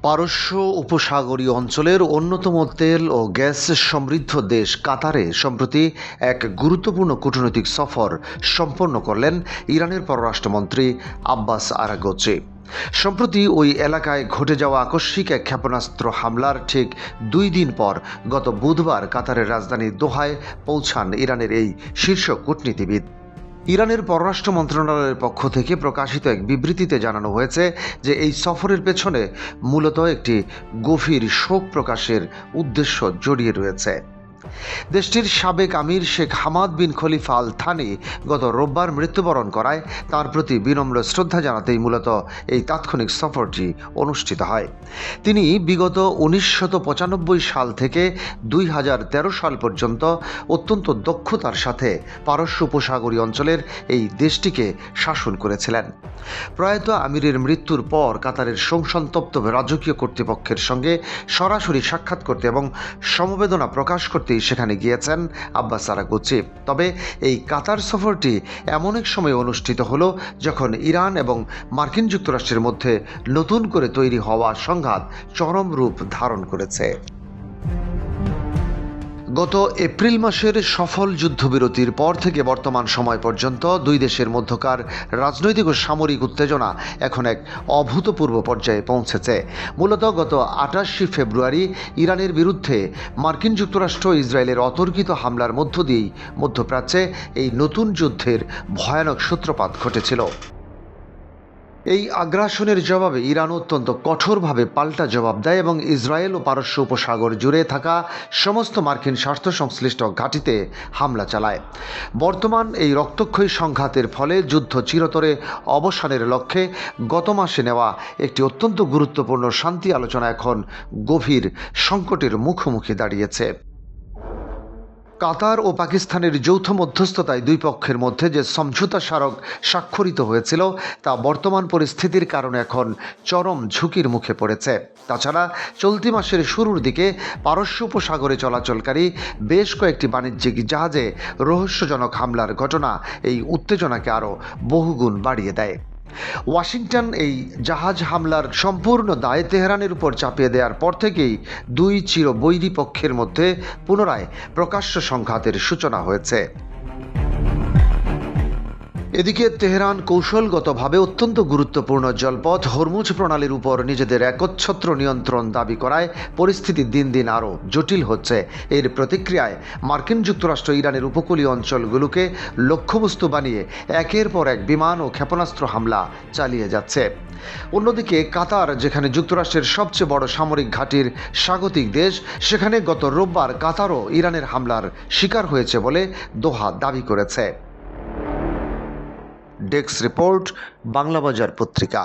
পারস্য উপসাগরীয় অঞ্চলের অন্যতম তেল ও গ্যাস সমৃদ্ধ দেশ কাতারে সম্প্রতি এক গুরুত্বপূর্ণ কূটনৈতিক সফর সম্পন্ন করলেন ইরানের পররাষ্ট্রমন্ত্রী আব্বাস আরাগচি। সম্প্রতি ওই এলাকায় ঘটে যাওয়া আকস্মিক এক ক্ষেপণাস্ত্র হামলার ঠিক 2 দিন পর গত বুধবার কাতারের রাজধানী দোহায় পৌঁছান ইরানের এই শীর্ষ কূটনীতিবিদ। ইরানের পররাষ্ট্র মন্ত্রণালয়ের পক্ষ থেকে প্রকাশিত এক বিবৃতিতে জানানো হয়েছে যে এই সফরের পেছনে মূলত একটি গভীর শোক প্রকাশের উদ্দেশ্য জড়িয়ে রয়েছে। দেশটির সাবেক আমির শেখ হামাদ বিন খলিফা আল থানি গত রোববার মৃত্যুবরণ করায় তার প্রতি বিনম্র শ্রদ্ধা জানাতেই মূলত এই তাৎক্ষণিক সফরটি অনুষ্ঠিত হয়। তিনি বিগত 1995 সাল থেকে 2013 সাল পর্যন্ত অত্যন্ত দক্ষতার সাথে পারস্য উপসাগরীয় অঞ্চলের এই দেশটিকে শাসন করেছিলেন। প্রয়াত আমিরের মৃত্যুর পর কাতারের শোকসন্তপ্ত রাজকীয় কর্তৃপক্ষের সঙ্গে সরাসরি সাক্ষাৎ করতে এবং সমবেদনা প্রকাশ করতে সেখানে গিয়েছেন আব্বাস আরাগচি। তবে এই কাতার সফরটি এমন এক সময় অনুষ্ঠিত হলো যখন ইরান এবং মার্কিন যুক্তরাষ্ট্রের মধ্যে নতুন করে তৈরি হওয়া সংঘাত চরম রূপ ধারণ করেছে। গত এপ্রিল মাসের সফল যুদ্ধবিরতির পর থেকে বর্তমান সময় পর্যন্ত দুই দেশের মধ্যকার রাজনৈতিক ও সামরিক উত্তেজনা এখন এক অভূতপূর্ব পর্যায়ে পৌঁছেছে। মূলত গত 28 ফেব্রুয়ারি ইরানের বিরুদ্ধে মার্কিন যুক্তরাষ্ট্র ইসরায়েলের অতর্কিত হামলার মধ্য দিয়েই মধ্যপ্রাচ্যে এই নতুন যুদ্ধের ভয়ানক সূত্রপাত ঘটেছিল। এই আগ্রাসনের জবাবে ইরান অত্যন্ত কঠোরভাবে পাল্টা জবাব দেয় এবং ইসরায়েল ও পারস্য উপসাগর জুড়ে থাকা সমস্ত মার্কিন স্বার্থ সংশ্লিষ্ট ঘাঁটিতে হামলা চালায়। বর্তমান এই রক্তক্ষয়ী সংঘাতের ফলে যুদ্ধ চিরতরে অবসানের লক্ষ্যে গত মাসে নেওয়া একটি অত্যন্ত গুরুত্বপূর্ণ শান্তি আলোচনা এখন গভীর সংকটের মুখোমুখি দাঁড়িয়েছে। কাতার ও পাকিস্তানের যৌথ মধ্যস্থতায় দুই পক্ষের মধ্যে যে সমঝোতা স্মারক স্বাক্ষরিত হয়েছিল তা বর্তমান পরিস্থিতির কারণে এখন চরম ঝুঁকির মুখে পড়েছে। তাছাড়া চলতি মাসের শুরুর দিকে পারস্য উপসাগরে চলাচলকারী বেশ কয়েকটি বাণিজ্যিক জাহাজে রহস্যজনক হামলার ঘটনা এই উত্তেজনাকে আরও বহুগুণ বাড়িয়ে দেয়। ওয়াশিংটন এই জাহাজ হামলার সম্পূর্ণ দায় তেহরানের উপর চাপিয়ে দেওয়ার পর থেকেই দুই চিরবৈরী পক্ষের মধ্যে পুনরায় প্রকাশ্য সংঘাতের সূচনা হয়েছে। এদিকে তেহরান কৌশলগতভাবে অত্যন্ত গুরুত্বপূর্ণ জলপথ হরমুজ প্রণালীর উপর নিজেদের একচ্ছত্র নিয়ন্ত্রণ দাবি করায় পরিস্থিতি দিন দিন আরও জটিল হচ্ছে। এর প্রতিক্রিয়ায় মার্কিন যুক্তরাষ্ট্র ইরানের উপকূলীয় অঞ্চলগুলোকে লক্ষ্যবস্তু বানিয়ে একের পর এক বিমান ও ক্ষেপণাস্ত্র হামলা চালিয়ে যাচ্ছে। অন্যদিকে কাতার, যেখানে যুক্তরাষ্ট্রের সবচেয়ে বড় সামরিক ঘাঁটির স্বাগতিক দেশ, সেখানে গত রোববার কাতারও ইরানের হামলার শিকার হয়েছে বলে দোহা দাবি করেছে। ডেস্ক রিপোর্ট, বাংলাবাজার পত্রিকা।